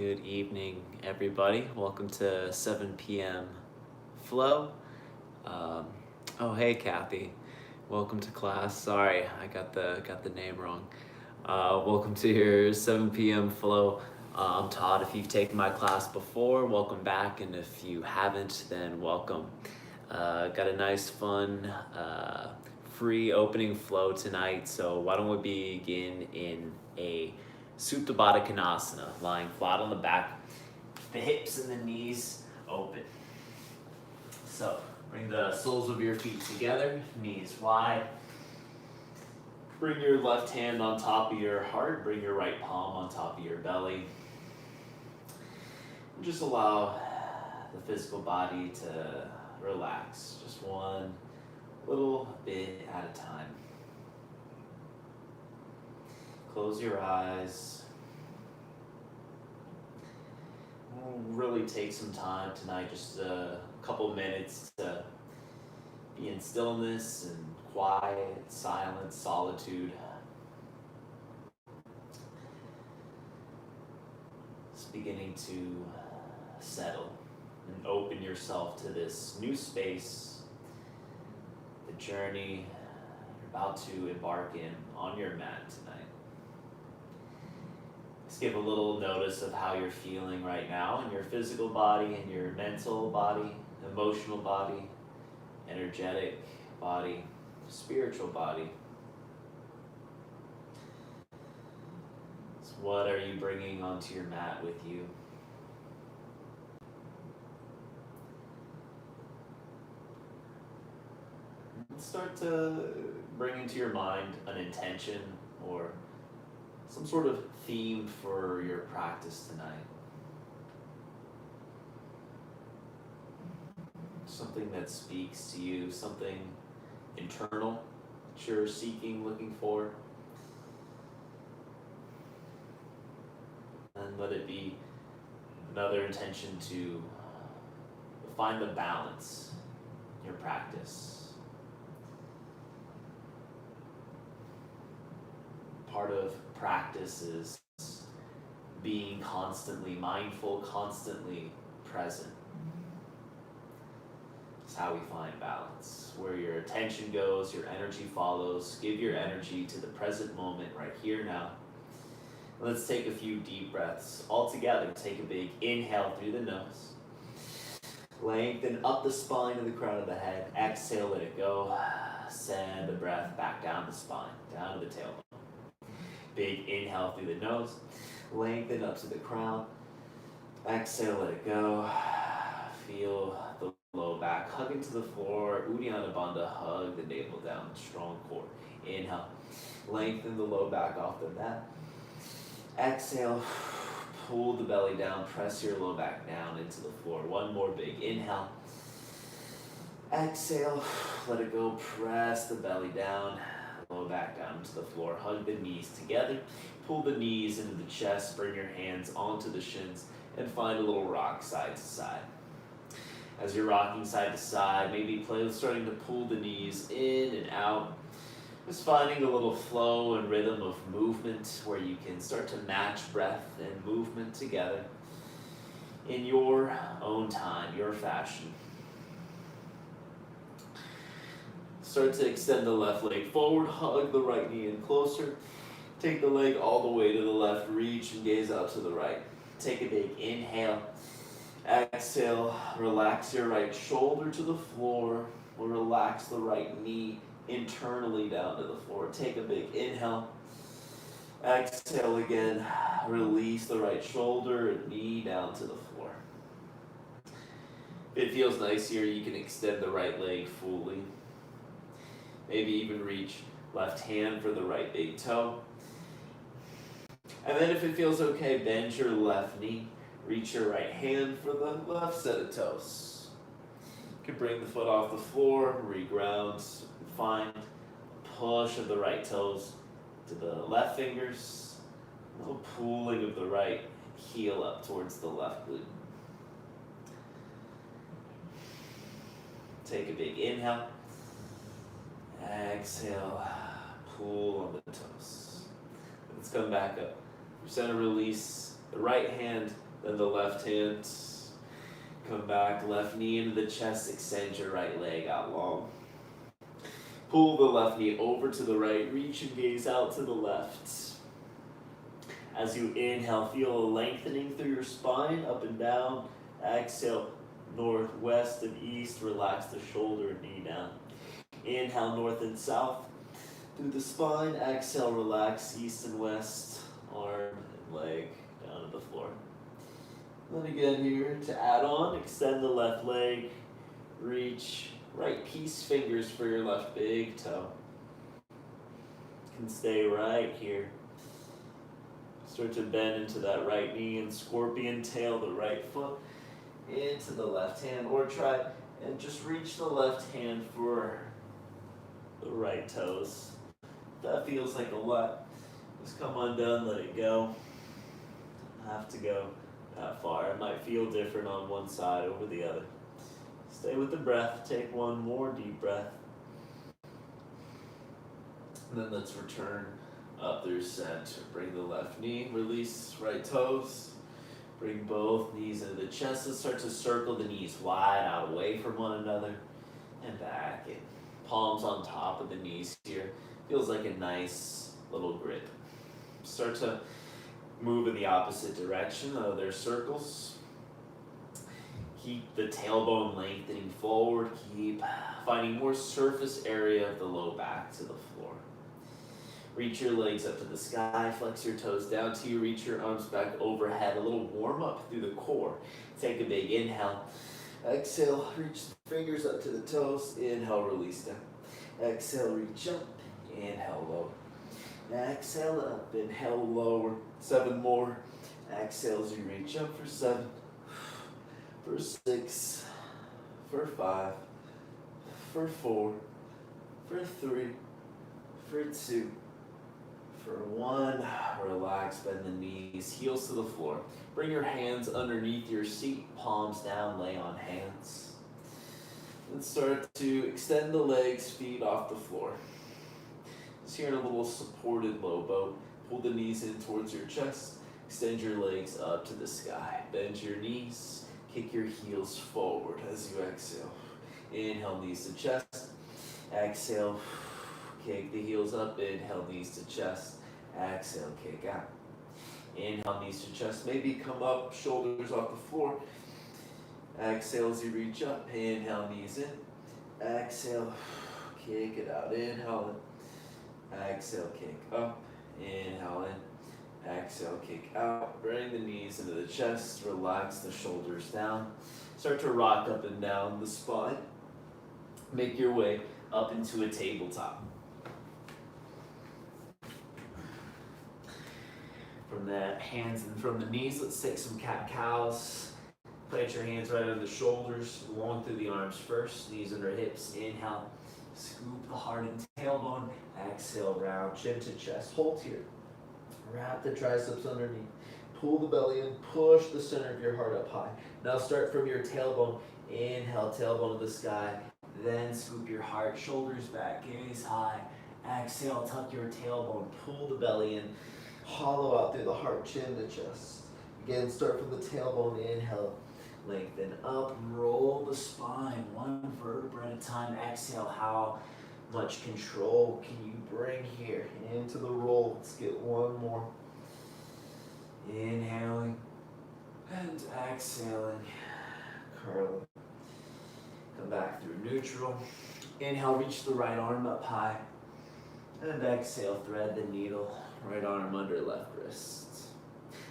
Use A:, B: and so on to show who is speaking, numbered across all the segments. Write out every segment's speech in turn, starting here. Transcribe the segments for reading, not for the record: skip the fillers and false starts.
A: Good evening, everybody. Welcome to 7 p.m. Flow. Um, oh, hey, Kathy. Welcome to class. Sorry, I got the name wrong. Welcome to your 7 p.m. Flow. I'm Todd. If you've taken my class before, welcome back, and if you haven't, then welcome. Got a nice, fun, free opening flow tonight. So why don't we begin in a Supta Baddha Konasana, lying flat on the back, the hips and the knees open. So bring the soles of your feet together, knees wide. Bring your left hand on top of your heart, bring your right palm on top of your belly. And just allow the physical body to relax, just one little bit at a time. Close your eyes. We'll really take some time tonight, just a couple minutes to be in stillness and quiet, silence, solitude. Just beginning to settle and open yourself to this new space, the journey you're about to embark in on your mat tonight. Just give a little notice of how you're feeling right now in your physical body, and your mental body, emotional body, energetic body, spiritual body. So what are you bringing onto your mat with you? Start to bring into your mind an intention or some sort of theme for your practice tonight. Something that speaks to you, something internal that you're seeking, looking for. And let it be another intention to find the balance in your practice. Part of practice is being constantly mindful, constantly present. It's how we find balance. Where your attention goes, your energy follows. Give your energy to the present moment right here now. Let's take a few deep breaths all together. Take a big inhale through the nose. Lengthen up the spine to the crown of the head. Exhale, let it go. Send the breath back down the spine, down to the tailbone. Big inhale through the nose. Lengthen up to the crown. Exhale, let it go. Feel the low back hug into the floor. Uddiyana Bandha, hug the navel down. Strong core. Inhale. Lengthen the low back off the mat. Exhale. Pull the belly down. Press your low back down into the floor. One more big inhale. Exhale. Let it go. Press the belly down. Low back down into the floor. Hug the knees together. Pull the knees into the chest. Bring your hands onto the shins and find a little rock side to side. As you're rocking side to side, maybe starting to pull the knees in and out. Just finding a little flow and rhythm of movement where you can start to match breath and movement together in your own time, your fashion. Start to extend the left leg forward, hug the right knee in closer. Take the leg all the way to the left, reach and gaze out to the right. Take a big inhale. Exhale, relax your right shoulder to the floor. We'll relax the right knee internally down to the floor. Take a big inhale. Exhale again. Release the right shoulder and knee down to the floor. If it feels nice here, you can extend the right leg fully. Maybe even reach left hand for the right big toe. And then if it feels okay, bend your left knee. Reach your right hand for the left set of toes. You can bring the foot off the floor, reground, find push of the right toes to the left fingers. A little pulling of the right heel up towards the left glute. Take a big inhale. Exhale, pull on the toes. Let's come back up. Center release the right hand Then the left hand. Come back, left knee into the chest, extend your right leg out long. Pull the left knee over to the right, reach and gaze out to the left. As you inhale, feel a lengthening through your spine, up and down. Exhale, north, west, and east. Relax the shoulder and knee down. Inhale, north and south through the spine. Exhale, relax, east and west, arm and leg down to the floor. Then again here, to add on, extend the left leg, reach, right peace fingers for your left big toe. Can stay right here. Start to bend into that right knee and scorpion tail the right foot into the left hand, or try and just reach the left hand for the right toes. If that feels like a lot, just come undone, let it go. Have to go that far. It might feel different on one side over the other. Stay with the breath. Take one more deep breath. And then let's return up through center. Bring the left knee, release right toes. Bring both knees into the chest. Let's start to circle the knees wide out away from one another and back in. Palms on top of the knees here. Feels like a nice little grip. Start to move in the opposite direction. There's circles. Keep the tailbone lengthening forward. Keep finding more surface area of the low back to the floor. Reach your legs up to the sky. Flex your toes down to you. Reach your arms back overhead. A little warm up through the core. Take a big inhale. Exhale. Reach the fingers up to the toes. Inhale, release down. Exhale, reach up. Inhale, lower. Exhale up. Inhale, lower. 7 more. Exhale as you reach up for 7. For 6, for 5, for 4, for 3, for 2, for 1. Relax, bend the knees, heels to the floor. Bring your hands underneath your seat, palms down, lay on hands. And start to extend the legs, feet off the floor. Just here in a little supported low boat. Pull the knees in towards your chest, extend your legs up to the sky. Bend your knees. Kick your heels forward as you exhale. Inhale, knees to chest. Exhale, kick the heels up. Inhale, knees to chest. Exhale, kick out. Inhale, knees to chest. Maybe come up, shoulders off the floor. Exhale as you reach up. Inhale, knees in. Exhale, kick it out. Inhale in. Exhale, kick up. Inhale in. Exhale, kick out. Bring the knees into the chest. Relax the shoulders down. Start to rock up and down the spine. Make your way up into a tabletop. From the hands and from the knees, let's take some cat-cows. Plant your hands right under the shoulders, long through the arms first. Knees under hips. Inhale. Scoop the heart and tailbone. Exhale, round chin to chest. Hold here. Wrap the triceps underneath. Pull the belly in. Push the center of your heart up high. Now start from your tailbone. Inhale, tailbone to the sky. Then scoop your heart, shoulders back, gaze high. Exhale, tuck your tailbone. Pull the belly in. Hollow out through the heart, chin to chest. Again, start from the tailbone. Inhale, lengthen up. Roll the spine, one vertebra at a time. Exhale, how much control can you bring here into the roll? Let's get one more. Inhaling and exhaling, curling. Come back through neutral. Inhale, reach the right arm up high. And exhale, thread the needle. Right arm under left wrist.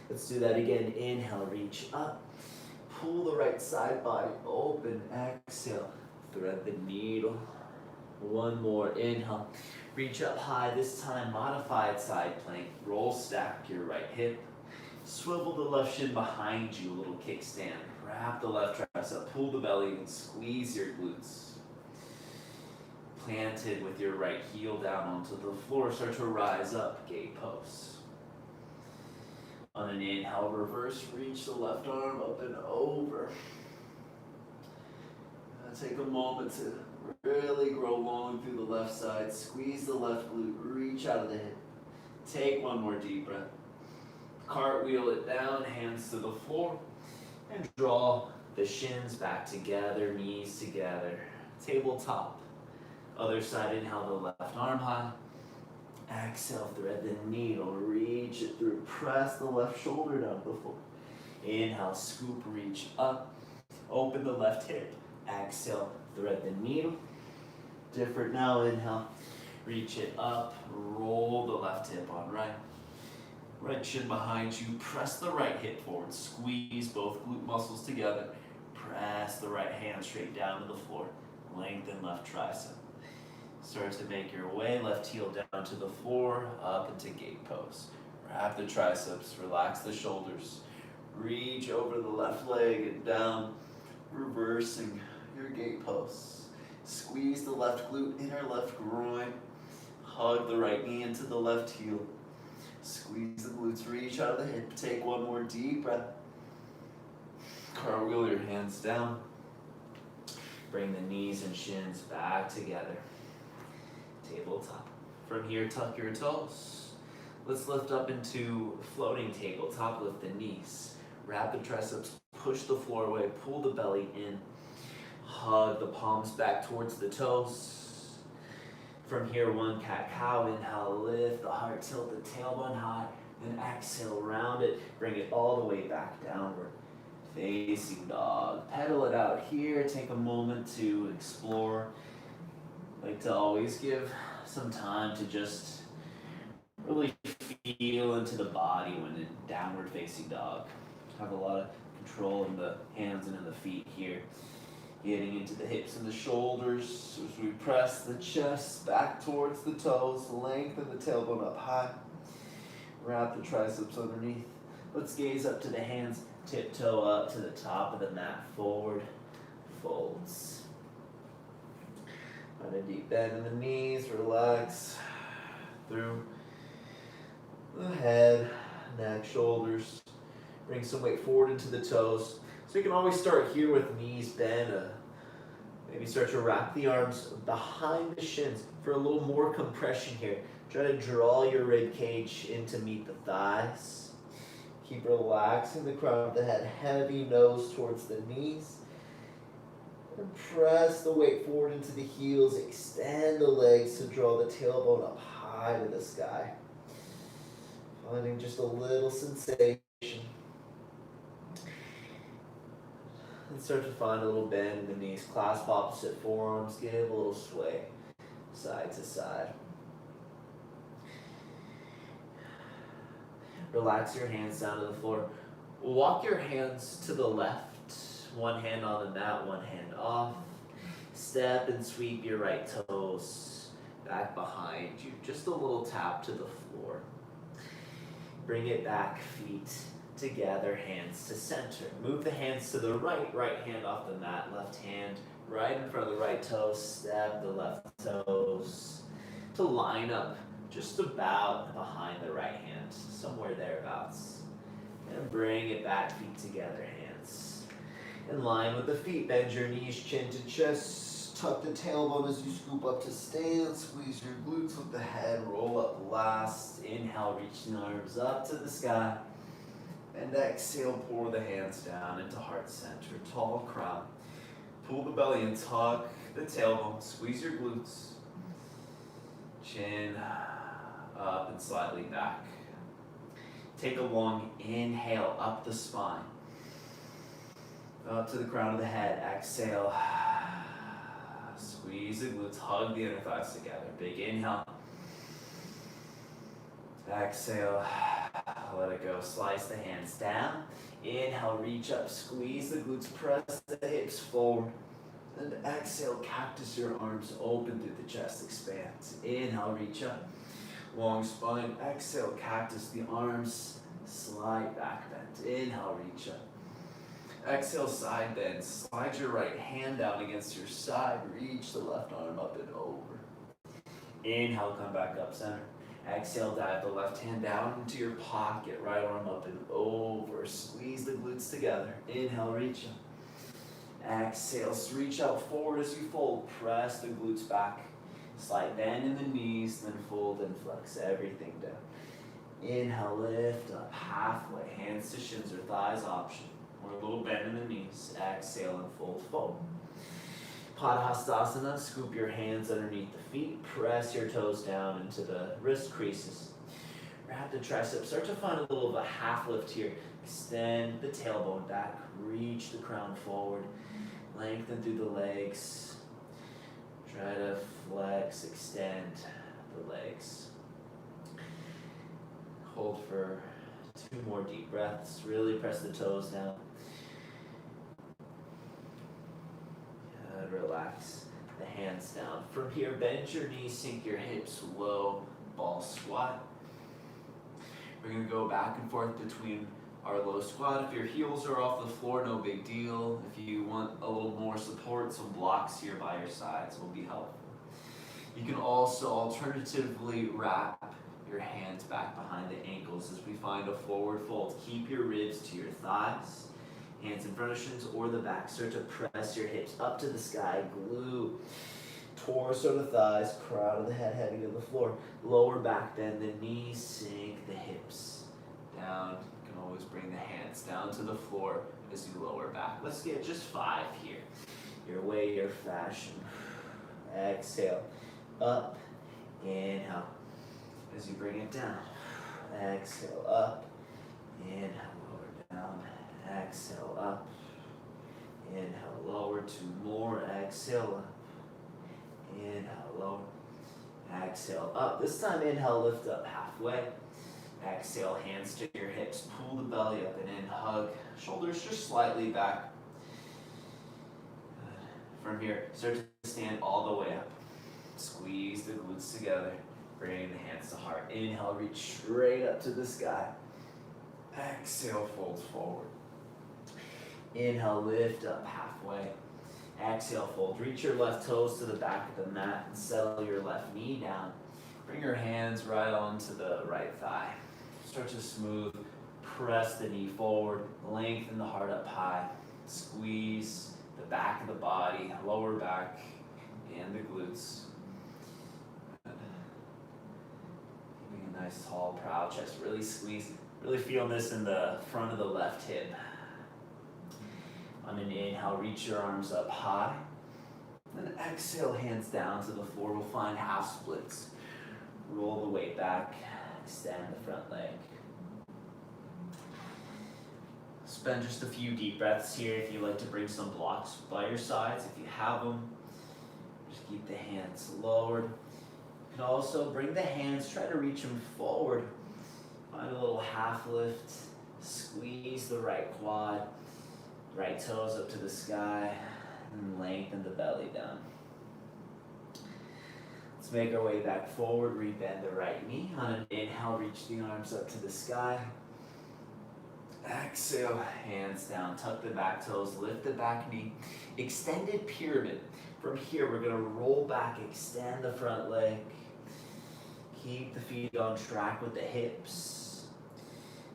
A: Let's do that again. Inhale, reach up. Pull the right side body open. Exhale, thread the needle. One more. Inhale. Reach up high. This time, modified side plank. Roll stack your right hip. Swivel the left shin behind you. A little kickstand. Wrap the left tricep. Pull the belly and squeeze your glutes. Planted with your right heel down onto the floor. Start to rise up. Gate pose. On an inhale, reverse. Reach the left arm up and over. Take a moment to really grow long through the left side. Squeeze the left glute. Reach out of the hip. Take one more deep breath. Cartwheel it down, hands to the floor, and draw the shins back together, knees together. Tabletop. Other side, inhale the left arm high. Exhale, thread the needle, reach it through, press the left shoulder down to the floor. Inhale, scoop, reach up, open the left hip. Exhale, thread the needle. Different now, inhale, reach it up, roll the left hip on right. Right shin behind you, press the right hip forward, squeeze both glute muscles together, press the right hand straight down to the floor, lengthen left tricep. Start to make your way, left heel down to the floor, up into gate pose. Wrap the triceps, relax the shoulders, reach over the left leg and down, reversing your gate pose. Squeeze the left glute, inner left groin, hug the right knee into the left heel. Squeeze the glutes, reach out of the hip, take one more deep breath. Cartwheel your hands down. Bring the knees and shins back together. Tabletop. From here, tuck your toes. Let's lift up into floating tabletop, lift the knees. Wrap the triceps, push the floor away, pull the belly in. Hug the palms back towards the toes. From here, one cat-cow, inhale, lift the heart, tilt the tailbone high, then exhale, round it, bring it all the way back downward. Facing dog, pedal it out here, take a moment to explore. I like to always give some time to just really feel into the body when in downward facing dog. Have a lot of control in the hands and in the feet here. Getting into the hips and the shoulders as we press the chest back towards the toes, lengthen the tailbone up high. Wrap the triceps underneath. Let's gaze up to the hands, tiptoe up to the top of the mat, forward folds. Find a deep bend in the knees, relax through the head, neck, shoulders. Bring some weight forward into the toes. So you can always start here with knees bent. Maybe start to wrap the arms behind the shins for a little more compression here. Try to draw your rib cage in to meet the thighs. Keep relaxing the crown of the head, heavy nose towards the knees. And press the weight forward into the heels. Extend the legs to draw the tailbone up high to the sky. Finding just a little sensation. And start to find a little bend in the knees. Clasp opposite forearms. Give a little sway side to side. Relax your hands down to the floor. Walk your hands to the left. One hand on the mat, one hand off. Step and sweep your right toes back behind you. Just a little tap to the floor. Bring it back, feet together, hands to center. Move the hands to the right, right hand off the mat, left hand right in front of the right toe. Step the left toes to line up just about behind the right hand, somewhere thereabouts. And bring it back, feet together, hands in line with the feet. Bend your knees, chin to chest. Tuck the tailbone as you scoop up to stand. Squeeze your glutes with the head. Roll up last. Inhale, reach the arms up to the sky. And exhale, pour the hands down into heart center. Tall crown. Pull the belly and tuck the tailbone. Squeeze your glutes. Chin up and slightly back. Take a long inhale up the spine. Up to the crown of the head. Exhale. Squeeze the glutes. Hug the inner thighs together. Big inhale. Exhale. Let it go. Slice the hands down. Inhale, reach up. Squeeze the glutes. Press the hips forward. And exhale, cactus your arms open through the chest. Expand. Inhale, reach up. Long spine. Exhale, cactus the arms. Slide back bend. Inhale, reach up. Exhale, side bend. Slide your right hand down against your side. Reach the left arm up and over. Inhale, come back up center. Exhale, dive the left hand down into your pocket. Right arm up and over. Squeeze the glutes together. Inhale, reach up. Exhale, reach out forward as you fold. Press the glutes back. Slight bend in the knees, then fold and flex everything down. Inhale, lift up halfway. Hands to shins or thighs option. Or a little bend in the knees. Exhale and fold forward. Padahastasana, scoop your hands underneath the feet. Press your toes down into the wrist creases. Wrap the triceps. Start to find a little of a half lift here. Extend the tailbone back. Reach the crown forward. Lengthen through the legs. Try to flex, extend the legs. Hold for 2 more deep breaths. Really press the toes down. And relax the hands down. From here, bend your knees, sink your hips, low ball squat. We're going to go back and forth between our low squat. If your heels are off the floor, no big deal. If you want a little more support, some blocks here by your sides will be helpful. You can also alternatively wrap your hands back behind the ankles as we find a forward fold. Keep your ribs to your thighs, hands in front of shins or the back. Start to press your hips up to the sky. Glue torso to thighs, crown of the head heavy to the floor. Lower back bend the knees, sink the hips down. You can always bring the hands down to the floor as you lower back. Let's get just 5 here. Your way, your fashion. Exhale, up, inhale. As you bring it down, exhale, up, inhale, lower down, exhale, up, inhale, lower, 2 more, exhale, up, inhale, lower, exhale, up. This time, inhale, lift up halfway. Exhale, hands to your hips, pull the belly up and in, hug, shoulders just slightly back. From here, start to stand all the way up. Squeeze the glutes together. Bring the hands to heart. Inhale, reach straight up to the sky. Exhale, fold forward. Inhale, lift up halfway. Exhale, fold. Reach your left toes to the back of the mat and settle your left knee down. Bring your hands right onto the right thigh. Start to smooth. Press the knee forward. Lengthen the heart up high. Squeeze the back of the body, lower back, and the glutes. Nice, tall, proud chest. Really squeeze. Really feel this in the front of the left hip. On an inhale, reach your arms up high. Then exhale, hands down to the floor. We'll find half splits. Roll the weight back. Extend the front leg. Spend just a few deep breaths here if you like to bring some blocks by your sides. If you have them, just keep the hands lowered. You can also bring the hands, try to reach them forward. Find a little half lift. Squeeze the right quad. Right toes up to the sky. And lengthen the belly down. Let's make our way back forward. Rebend the right knee. On an inhale, reach the arms up to the sky. Exhale, hands down. Tuck the back toes. Lift the back knee. Extended pyramid. From here, we're going to roll back. Extend the front leg. Keep the feet on track with the hips.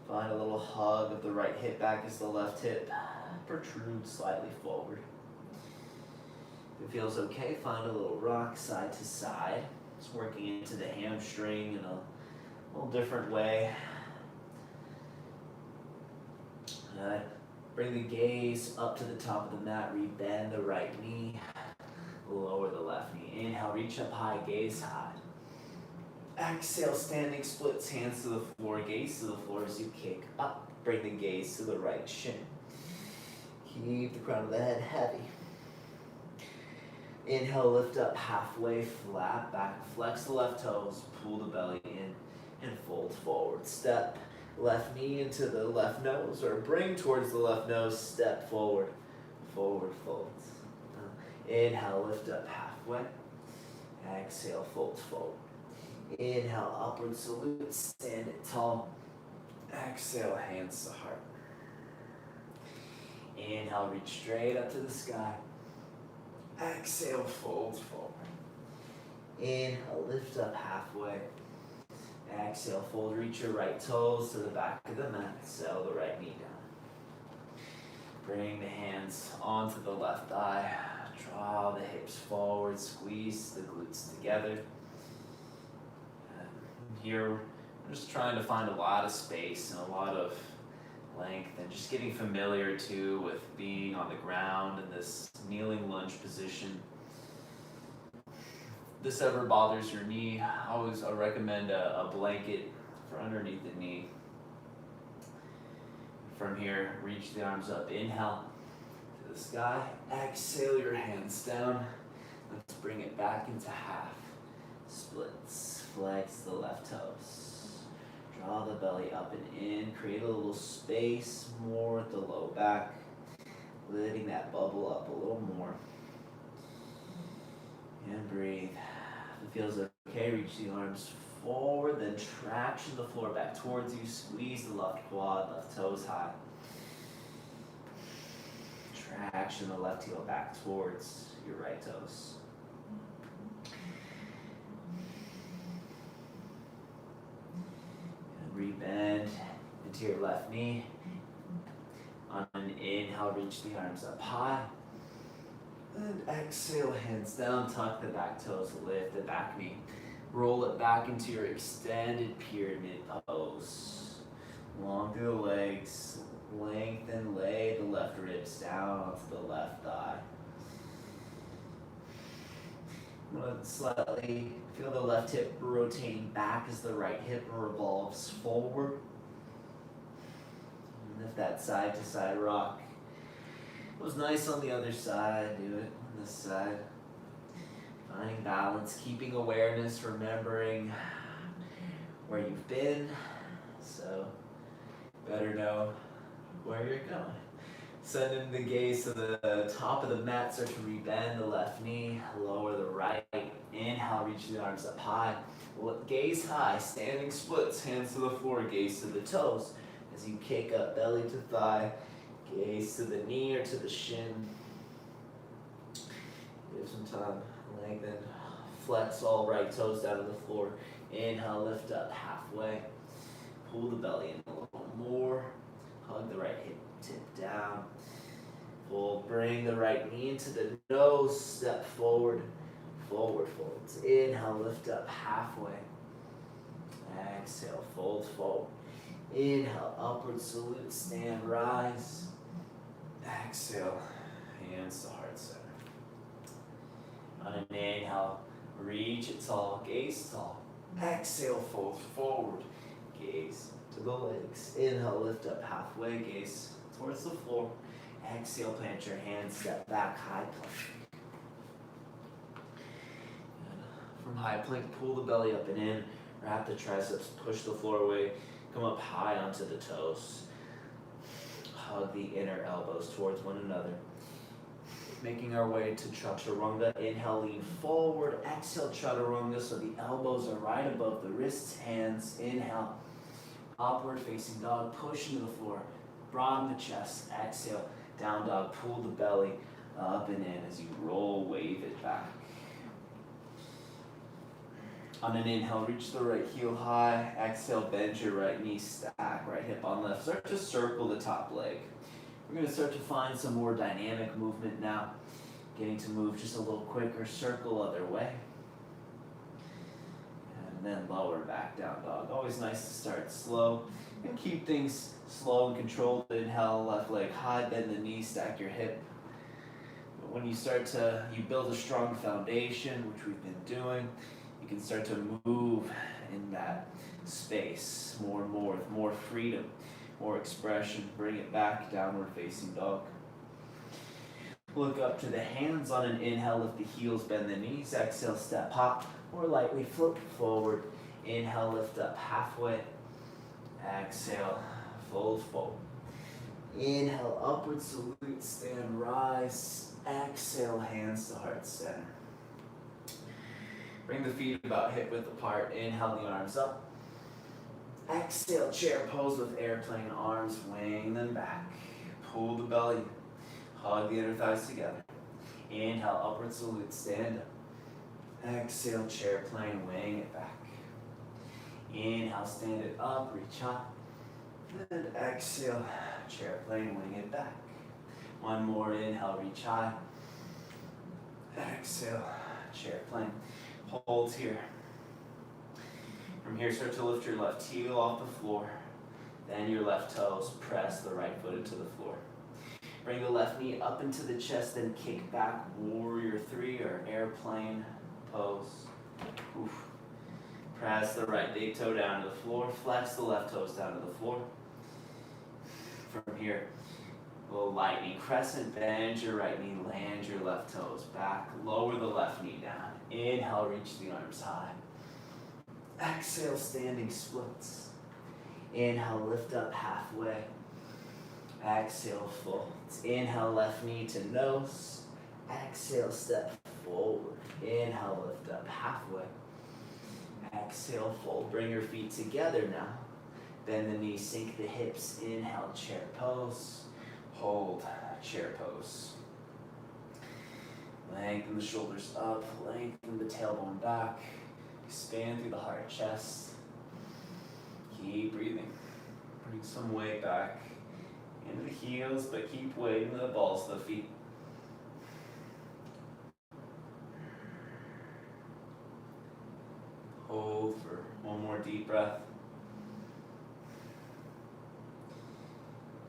A: Find a little hug of the right hip back as the left hip protrudes slightly forward. If it feels okay, find a little rock side to side. Just working into the hamstring in a little different way. Bring the gaze up to the top of the mat. Rebend the right knee. Lower the left knee. Inhale, reach up high, gaze high. Exhale, standing splits, hands to the floor, gaze to the floor as you kick up. Bring the gaze to the right shin. Keep the crown of the head heavy. Inhale, lift up halfway, flat back. Flex the left toes, pull the belly in, and fold forward. Step left knee into the left nose, or bring towards the left nose, step forward. Forward fold. Inhale, lift up halfway. Exhale, fold forward. Inhale, upward salute, stand it tall. Exhale, hands to heart. Inhale, reach straight up to the sky. Exhale, fold forward. Inhale, lift up halfway. Exhale, fold, reach your right toes to the back of the mat. Settle the right knee down. Bring the hands onto the left thigh. Draw the hips forward, squeeze the glutes together. Here, I'm just trying to find a lot of space and a lot of length, and just getting familiar too with being on the ground in this kneeling lunge position. If this ever bothers your knee, I recommend a blanket for underneath the knee. From here, reach the arms up. Inhale to the sky. Exhale your hands down. Let's bring it back into half. Splits. Flex the left toes. Draw the belly up and in. Create a little space more at the low back. Letting that bubble up a little more. And breathe. If it feels okay, reach the arms forward, then traction the floor back towards you. Squeeze the left quad, left toes high. Traction the left heel back towards your right toes. And rebend into your left knee. On an inhale, reach the arms up high. And exhale, hands down, tuck the back toes, lift the back knee. Roll it back into your extended pyramid pose. Long through the legs. Lengthen, lay the left ribs down onto the left thigh. I'm going to slightly feel the left hip rotating back as the right hip revolves forward. And if that side to side rock was nice on the other side, do it on this side. Finding balance, keeping awareness, remembering where you've been, so better know where you're going. Sending the gaze to the top of the mat, start to rebend the left knee, lower the right. Inhale, reach the arms up high. Gaze high, standing splits, hands to the floor, gaze to the toes. As you kick up, belly to thigh, gaze to the knee or to the shin. Give some time. Lengthen. Flex all right toes down to the floor. Inhale, lift up halfway. Pull the belly in a little more. Hug the right hip tip down. Pull, bring the right knee into the nose. Step forward. Forward folds. Inhale, lift up halfway. Exhale, fold forward. Inhale, upward salute, stand, rise. Exhale, hands to heart center. On an inhale, reach it tall, gaze tall. Exhale, fold forward, gaze to the legs. Inhale, lift up halfway, gaze towards the floor. Exhale, plant your hands, step back, high plank. Good. From high plank, pull the belly up and in. Wrap the triceps, push the floor away. Come up high onto the toes. Hug the inner elbows towards one another. Making our way to chaturanga. Inhale, lean forward. Exhale, chaturanga, so the elbows are right above the wrists, hands. Inhale, upward facing dog. Push into the floor. Broaden the chest. Exhale, down dog. Pull the belly up and in as you roll, wave it back. On an inhale, reach the right heel high. Exhale, bend your right knee, stack right hip on left. Start to circle the top leg. We're going to start to find some more dynamic movement now. Getting to move just a little quicker, circle other way. And then lower back down dog. Always nice to start slow and keep things slow and controlled. Inhale, left leg high, bend the knee, stack your hip. But when you build a strong foundation, which we've been doing, you can start to move in that space more and more with more freedom, more expression. Bring it back, downward facing dog. Look up to the hands on an inhale, lift the heels, bend the knees. Exhale, step hop or lightly flip forward. Inhale, lift up halfway. Exhale, fold forward. Inhale, upward salute, stand, rise. Exhale, hands to heart center. Bring the feet about hip width apart. Inhale, the arms up. Exhale, chair pose with airplane arms. Wing them back. Pull the belly. Hug the inner thighs together. Inhale, upward salute, stand up. Exhale, chair plane, wing it back. Inhale, stand it up, reach up. And exhale, chair plane, wing it back. One more, inhale, reach high. Exhale, chair plane. Hold here. From here, start to lift your left heel off the floor. Then your left toes, press the right foot into the floor. Bring the left knee up into the chest, then kick back, warrior 3 or airplane pose. Oof. Press the right big toe down to the floor, flex the left toes down to the floor. From here, a little lightning crescent, bend your right knee, land your left toes back, lower the left knee down. Inhale, reach the arms high. Exhale, standing splits. Inhale, lift up halfway. Exhale, folds. Inhale, left knee to nose. Exhale, step forward. Inhale, lift up halfway. Exhale, fold. Bring your feet together now. Bend the knees, sink the hips. Inhale, chair pose. Hold, chair pose. Lengthen the shoulders up. Lengthen the tailbone back. Expand through the heart, chest. Keep breathing. Bring some weight back into the heels, but keep weight in the balls of the feet. Hold for one more deep breath.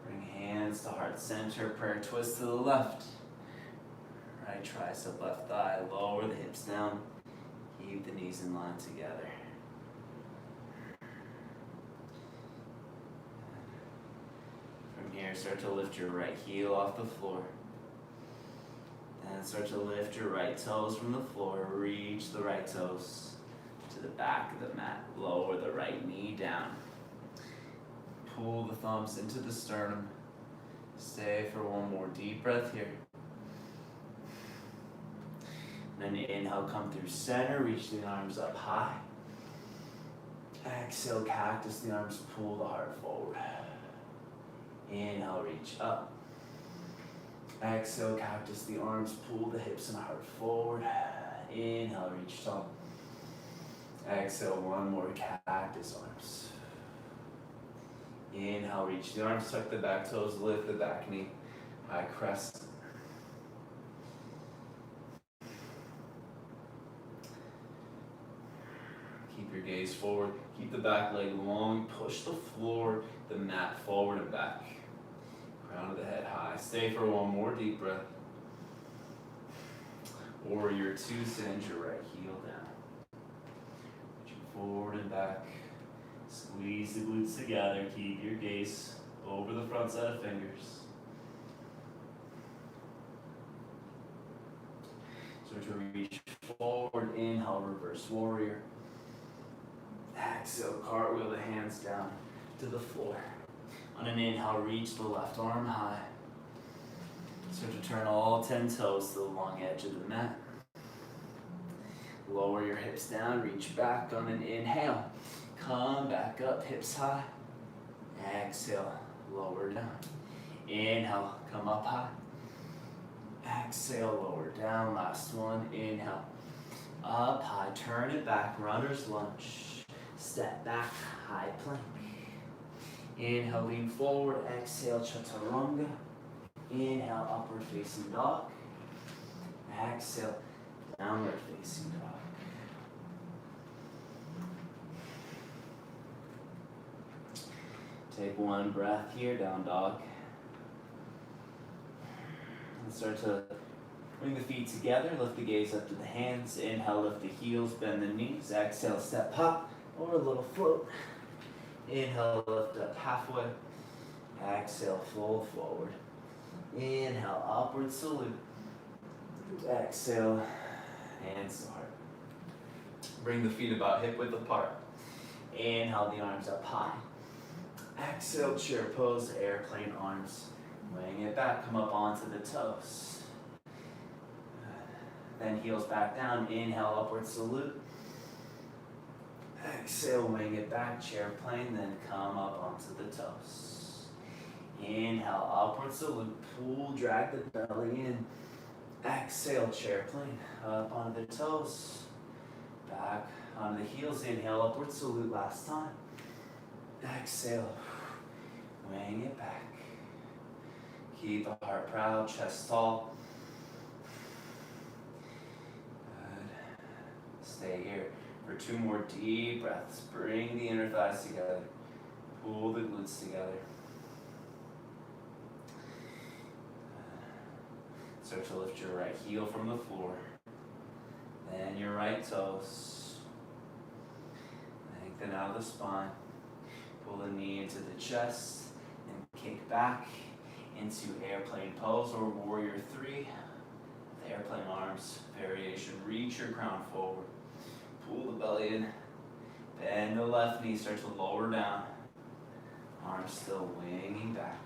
A: Bring hands to heart center, prayer twist to the left. Right tricep, left thigh, lower the hips down. Keep the knees in line together. From here, start to lift your right heel off the floor. Then start to lift your right toes from the floor. Reach the right toes to the back of the mat. Lower the right knee down. Pull the thumbs into the sternum. Stay for one more deep breath here. Then inhale, come through center, reach the arms up high. Exhale, cactus the arms, pull the heart forward. Inhale, reach up. Exhale, cactus the arms, pull the hips and heart forward. Inhale, reach tall. Exhale, one more cactus arms. Inhale, reach the arms, tuck the back toes, lift the back knee. High crescent. Keep your gaze forward. Keep the back leg long. Push the floor, the mat forward and back. Crown of the head high. Stay for one more deep breath. Warrior 2, send your right heel down. Reaching forward and back. Squeeze the glutes together. Keep your gaze over the front side of fingers. Start to reach forward. Inhale, reverse warrior. Exhale, cartwheel the hands down to the floor. On an inhale, reach the left arm high. Start to turn all 10 toes to the long edge of the mat. Lower your hips down, reach back on an inhale. Come back up, hips high. Exhale, lower down. Inhale, come up high. Exhale, lower down. Last one, inhale. Up high, turn it back, runner's lunge. Step back, high plank. Inhale, lean forward. Exhale, chaturanga. Inhale, upward facing dog. Exhale, downward facing dog. Take one breath here, down dog. And start to bring the feet together. Lift the gaze up to the hands. Inhale, lift the heels, bend the knees. Exhale, step hop or a little float. Inhale, lift up halfway. Exhale, fold forward. Inhale, upward salute. Exhale, hands to heart. Bring the feet about hip width apart. Inhale, the arms up high. Exhale, chair pose, airplane arms. Weighing it back, come up onto the toes. Then heels back down. Inhale, upward salute. Exhale, wing it back, chair plane, then come up onto the toes. Inhale, upward salute, pull, drag the belly in. Exhale, chair plane, up onto the toes. Back on the heels, inhale, upward salute, last time. Exhale, wing it back. Keep the heart proud, chest tall. Good. Stay here.
B: For 2 more deep breaths. Bring the inner thighs together. Pull the glutes together. Start to lift your right heel from the floor. Then your right toes. Lengthen out the spine. Pull the knee into the chest and kick back into airplane pose or warrior 3. The airplane arms variation. Reach your crown forward. Pull the belly in. Bend the left knee. Start to lower down. Arms still winging back.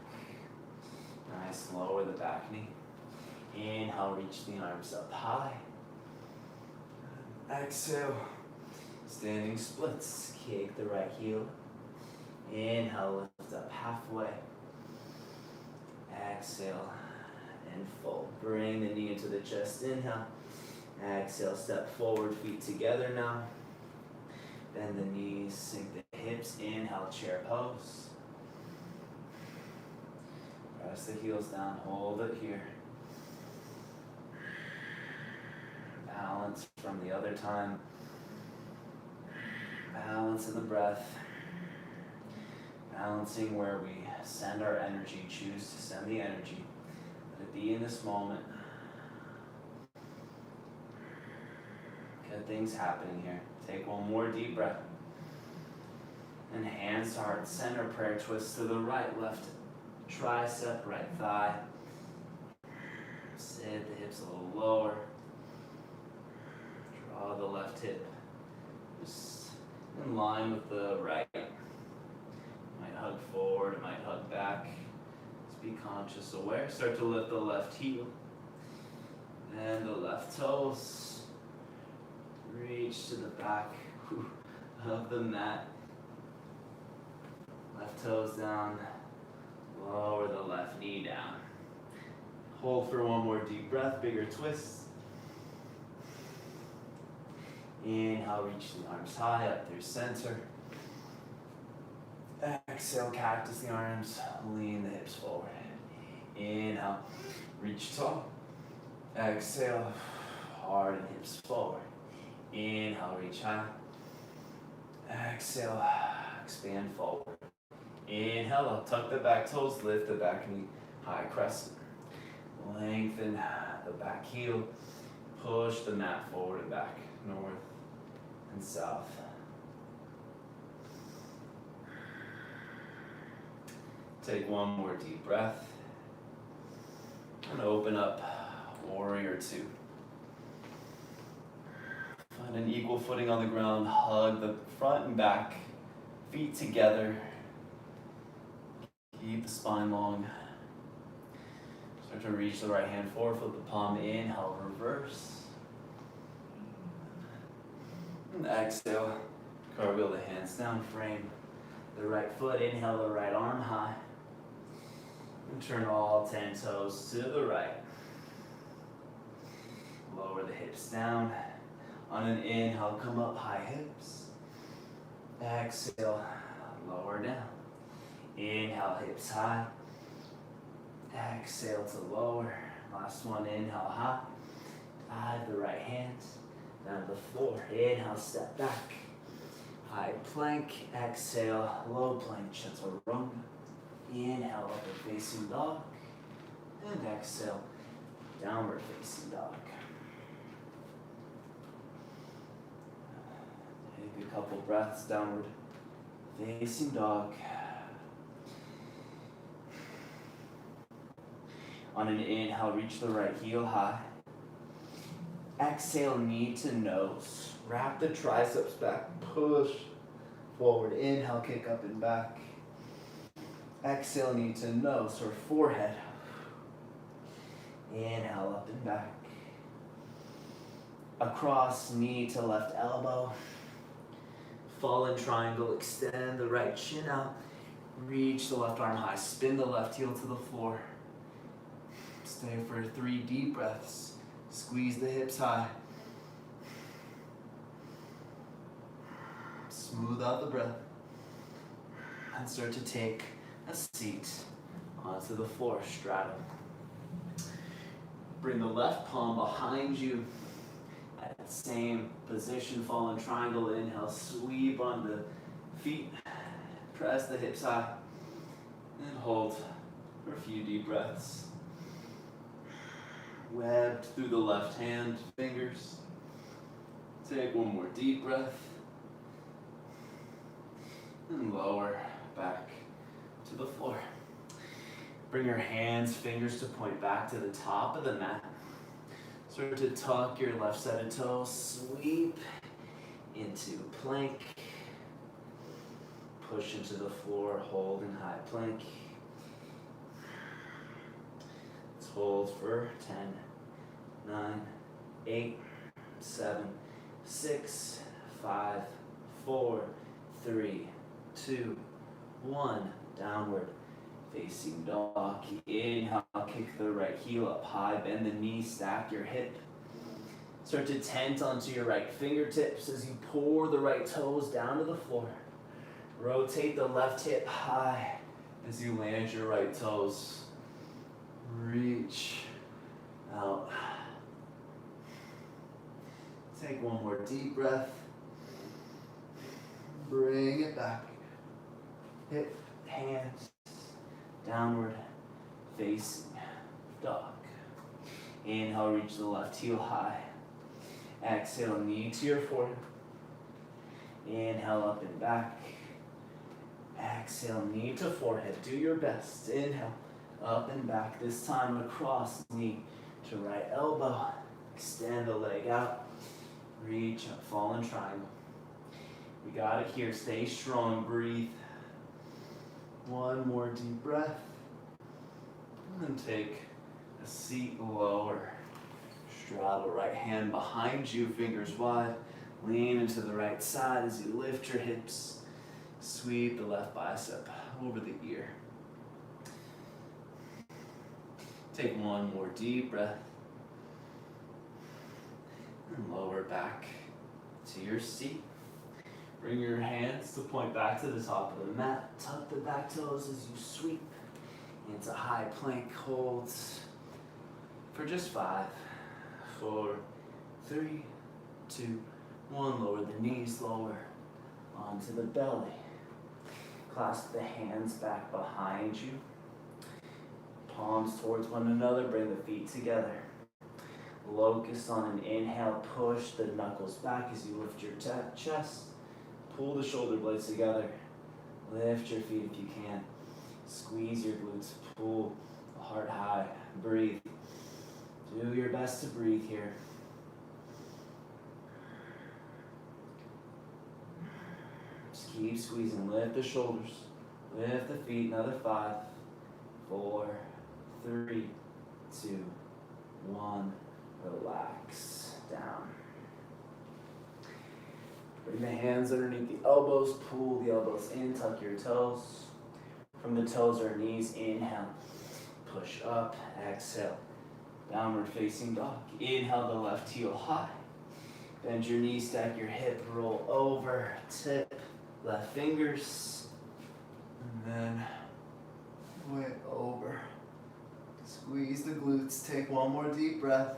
B: Nice. Lower the back knee. Inhale, reach the arms up high. Exhale. Standing splits. Kick the right heel. Inhale, lift up halfway. Exhale and fold. Bring the knee into the chest. Inhale. Exhale, step forward, feet together now. Bend the knees, sink the hips. Inhale, chair pose. Press the heels down, hold it here. Balance from the other time. Balance in the breath. Balancing where we send our energy, choose to send the energy. Let it be in this moment. Good things happening here. Take one more deep breath. And hands to heart center, prayer twist to the right, left tricep, right thigh. Sit the hips a little lower. Draw the left hip just in line with the right. Might hug forward, it might hug back. Just be conscious, aware. Start to lift the left heel. And the left toes. Reach to the back of the mat. Left toes down. Lower the left knee down. Hold for one more deep breath, bigger twist. Inhale, reach the arms high up through center. Exhale, cactus the arms, lean the hips forward. Inhale, reach tall. Exhale, harden hips forward. Inhale, reach high. Exhale, expand forward. Inhale up, tuck the back toes, lift the back knee, high crescent. Lengthen the back heel, push the mat forward and back, north and south. Take one more deep breath. And open up, warrior 2. Find an equal footing on the ground, hug the front and back, feet together. Keep the spine long. Start to reach the right hand forward, flip the palm, inhale, reverse. And exhale, cartwheel the hands down, frame the right foot, inhale the right arm high. And turn all 10 toes to the right. Lower the hips down. On an inhale, come up, high hips. Exhale, lower down. Inhale, hips high. Exhale to lower. Last one, inhale, high. Dive the right hands down to the floor. Inhale, step back. High plank. Exhale, low plank, chaturanga. Inhale, upward facing dog. And exhale, downward facing dog. Take a couple breaths, downward facing dog. On an inhale, reach the right heel high. Exhale, knee to nose. Wrap the triceps back, push forward. Inhale, kick up and back. Exhale, knee to nose or forehead. Inhale, up and back. Across, knee to left elbow. Fallen triangle, extend the right shin out. Reach the left arm high, spin the left heel to the floor. Stay for 3 deep breaths. Squeeze the hips high. Smooth out the breath. And start to take a seat onto the floor, straddle. Bring the left palm behind you Same position, fallen triangle. Inhale, sweep on the feet. Press the hips high. And hold for a few deep breaths. Webbed through the left hand, fingers. Take one more deep breath. And lower back to the floor. Bring your hands, fingers to point back to the top of the mat. Start to tuck your left side of toes. Sweep into plank. Push into the floor, hold in high plank. Let's hold for 10, 9, 8, 7, 6, 5, 4, 3, 2, 1. Downward facing dog. Inhale, kick the right heel up high, bend the knee, stack your hip. Start to tent onto your right fingertips as you pour the right toes down to the floor. Rotate the left hip high as you land your right toes. Reach out. Take one more deep breath. Bring it back. Hip, hands, downward facing dog. Inhale, reach the left heel high. Exhale, knee to your forehead. Inhale, up and back. Exhale, knee to forehead. Do your best. Inhale, up and back. This time across, knee to right elbow. Extend the leg out. Reach up, fallen triangle. We got it here. Stay strong. Breathe. One more deep breath. And take a seat lower. Straddle right hand behind you, fingers wide. Lean into the right side as you lift your hips. Sweep the left bicep over the ear. Take one more deep breath. And lower back to your seat. Bring your hands to point back to the top of the mat. Tuck the back toes as you sweep into high plank holds for just 5, 4, 3, 2, 1. Lower the knees, lower onto the belly. Clasp the hands back behind you. Palms towards one another. Bring the feet together. Locust on an inhale. Push the knuckles back as you lift your chest. Pull the shoulder blades together. Lift your feet if you can. Squeeze your glutes. Pull the heart high. Breathe. Do your best to breathe here. Just keep squeezing. Lift the shoulders. Lift the feet. Another 5, 4, 3, 2, 1. Relax down. Bring the hands underneath the elbows. Pull the elbows in. Tuck your toes. From the toes or knees, inhale. Push up. Exhale. Downward facing dog. Inhale the left heel high. Bend your knees, stack your hip, roll over, tip, left fingers. And then way over. Squeeze the glutes. Take one more deep breath.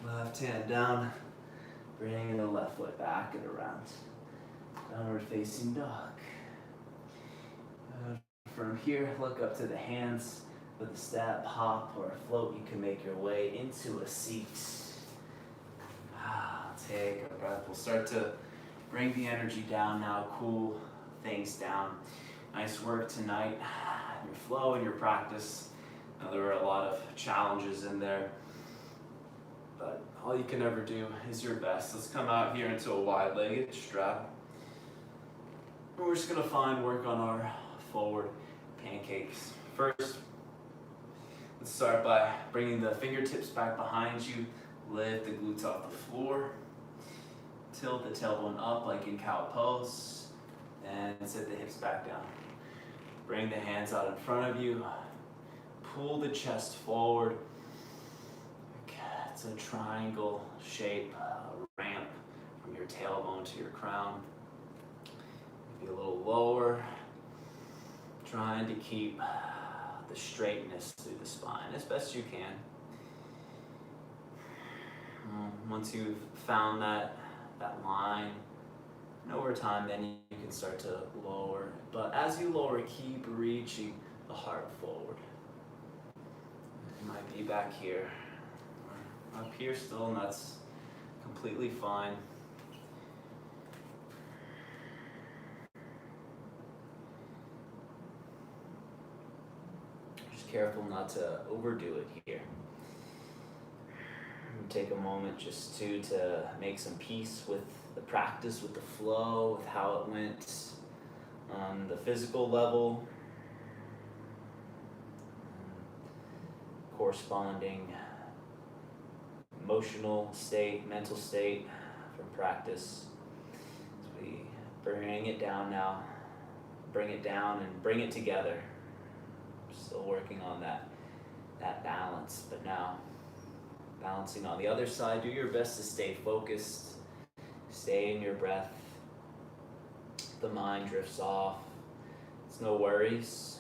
B: Left hand down. Bring the left foot back and around. Downward facing dog. From here, look up to the hands. With a step, hop, or a float, you can make your way into a seat. Take a breath. We'll start to bring the energy down now. Cool things down. Nice work tonight. Your flow and your practice. Now, there were a lot of challenges in there, but all you can ever do is your best. Let's come out here into a wide-legged strap. And we're just gonna work on our forward pancakes. First, let's start by bringing the fingertips back behind you. Lift the glutes off the floor. Tilt the tailbone up like in cow pose. And sit the hips back down. Bring the hands out in front of you. Pull the chest forward. It's a triangle shape ramp from your tailbone to your crown. Maybe a little lower. Trying to keep the straightness through the spine as best you can. Once you've found that line, and over time, then you can start to lower. But as you lower, keep reaching the heart forward. You might be back here, or up here still, and that's completely fine. Just careful not to overdo it here. Take a moment just to make some peace with the practice, with the flow, with how it went on the physical level, corresponding emotional state, mental state from practice. As we bring it down now, bring it down and bring it together. Still working on that balance, but now balancing on the other side. Do your best to stay focused, stay in your breath. The mind drifts off. It's no worries.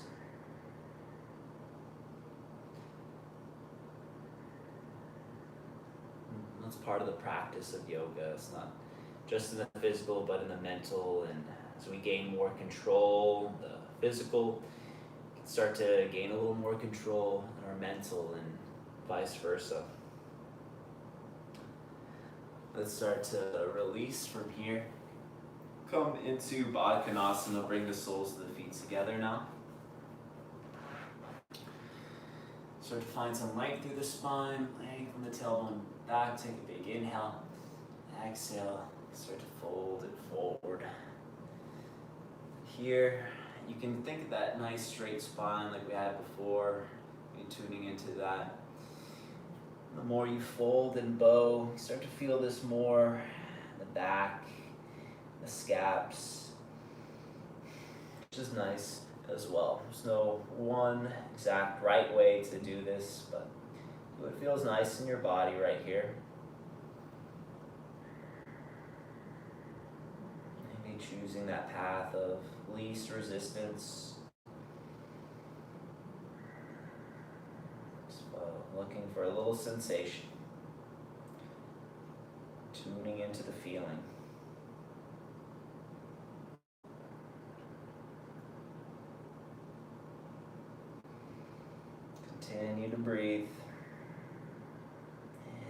B: That's part of the practice of yoga. It's not just in the physical, but in the mental. And as we gain more control, the physical can start to gain a little more control in our mental, and vice versa. Let's start to release from here. Come into Baddha Konasana, bring the soles of the feet together now. Start to find some length through the spine, lengthen the tailbone back, take a big inhale. Exhale, start to fold it forward. Here, you can think of that nice straight spine like we had before, tuning into that. The more you fold and bow, you start to feel this more in the back, the scaps, which is nice as well. There's no one exact right way to do this, but it feels nice in your body right here. Maybe choosing that path of least resistance. Looking for a little sensation, tuning into the feeling. Continue to breathe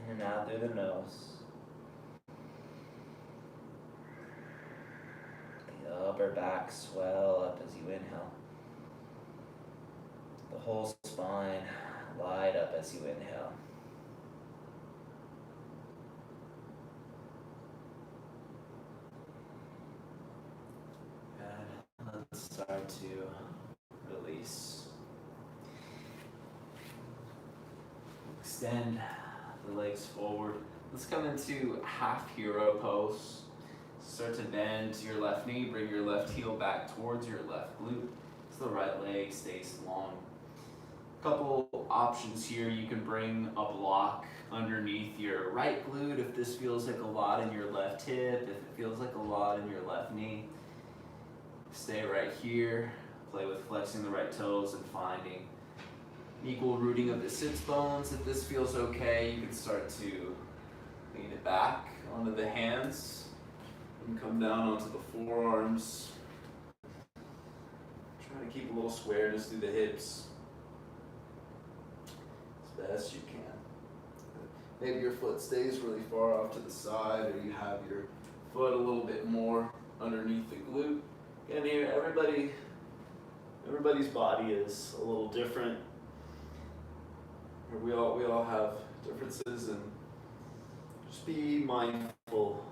B: in and out through the nose. The upper back swell up as you inhale. The whole spine light up as you inhale. And let's start to release. Extend the legs forward. Let's come into half hero pose. Start to bend your left knee, bring your left heel back towards your left glute so the right leg stays long. Couple options here. You can bring a block underneath your right glute if this feels like a lot in your left hip, if it feels like a lot in your left knee. Stay right here. Play with flexing the right toes and finding equal rooting of the sits bones. If this feels okay, you can start to lean it back onto the hands and come down onto the forearms. Try to keep a little squareness through the hips as best you can. Maybe your foot stays really far off to the side, or you have your foot a little bit more underneath the glute. And here, everybody's body is a little different. We all have differences, and just be mindful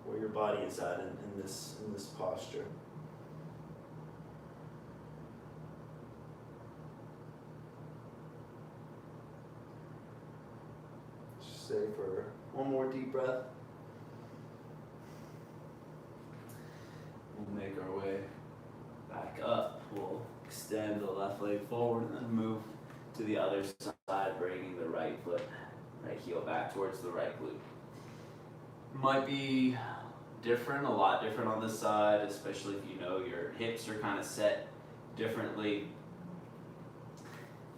B: where your body is at in this posture. Just stay for one more deep breath. We'll make our way back up. We'll extend the left leg forward and then move to the other side, bringing the right foot, right heel back towards the right glute. Might be different, a lot different on this side, especially if you know your hips are kind of set differently.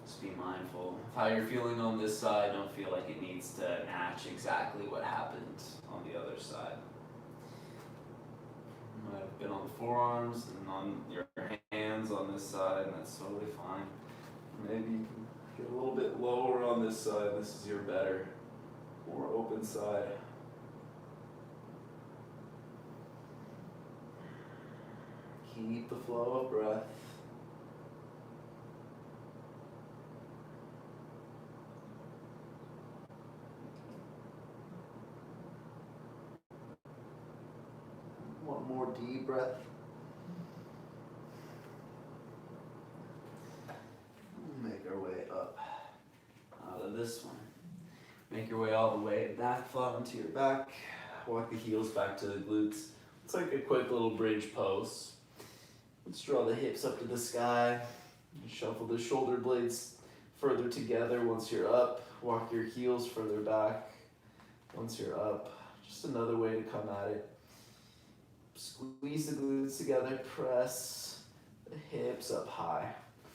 B: Just Just be mindful of how you're feeling on this side. Don't feel like it needs to match exactly what happened on the other side. You might have been on the forearms and on your hands on this side, and that's totally fine. Maybe you can get a little bit lower on this side. This is your better, more open side. Keep the flow of breath. One more deep breath. Make our way up out of this one. Make your way all the way back, flat onto your back. Walk the heels back to the glutes. It's like a quick little bridge pose. Let's draw the hips up to the sky. Shuffle the shoulder blades further together once you're up. Walk your heels further back once you're up. Just another way to come at it. Squeeze the glutes together. Press the hips up high.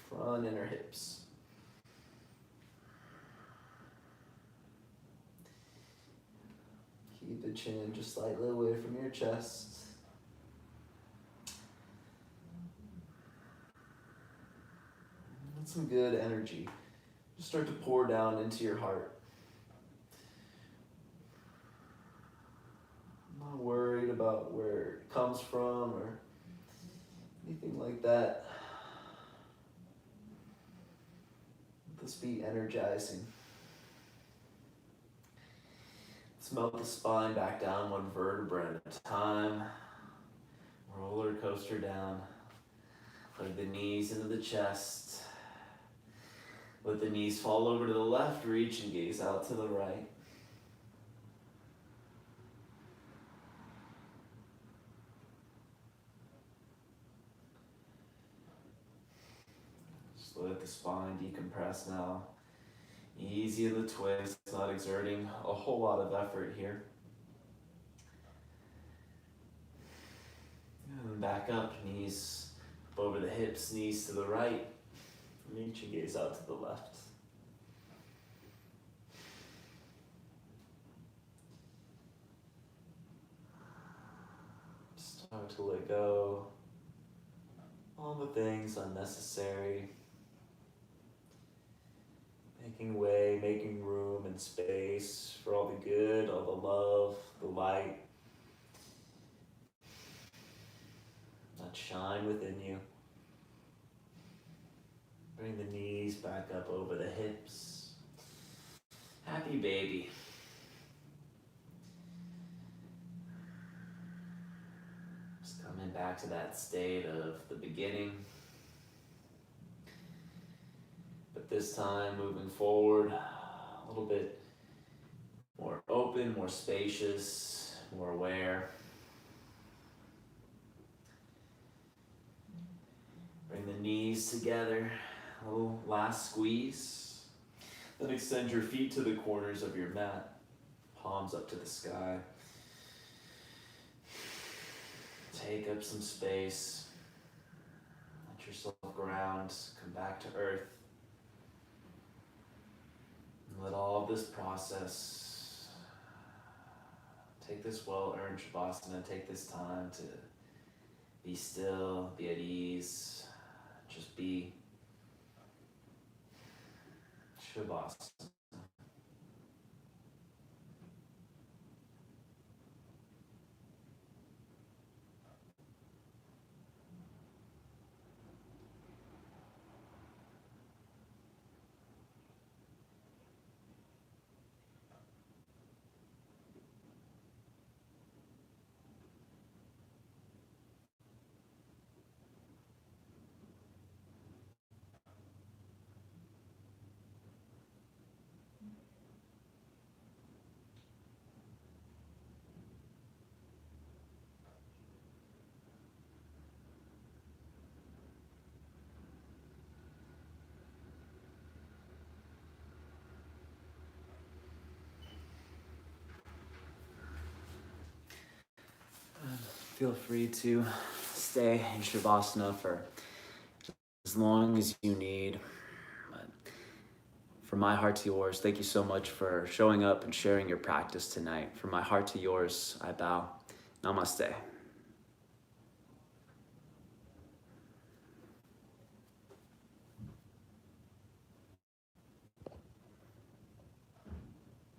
B: Front inner hips. Keep the chin just slightly away from your chest. Let some good energy just start to pour down into your heart. I'm not worried about where it comes from or anything like that. Let this be energizing. Let's melt the spine back down one vertebra at a time. Roller coaster down. Plug the knees into the chest. Let the knees fall over to the left, reach and gaze out to the right. Just let the spine decompress now. Easy in the twist, not exerting a whole lot of effort here. And then back up, knees up over the hips, knees to the right. Reach and gaze out to the left. Start to let go all the things unnecessary. Making way, making room and space for all the good, all the love, the light that shine within you. Bring the knees back up over the hips. Happy baby. Just coming back to that state of the beginning. But this time, moving forward, a little bit more open, more spacious, more aware. Bring the knees together. A little last squeeze. Then extend your feet to the corners of your mat. Palms up to the sky. Take up some space. Let yourself ground. Come back to earth. And let all of this process, take this well-earned Shavasana, take this time to be still, be at ease, just be. Shavasana. Feel free to stay in Shavasana for as long as you need. But
C: From my heart to yours, thank you so much for showing up and sharing your practice tonight. From my heart to yours, I bow. Namaste.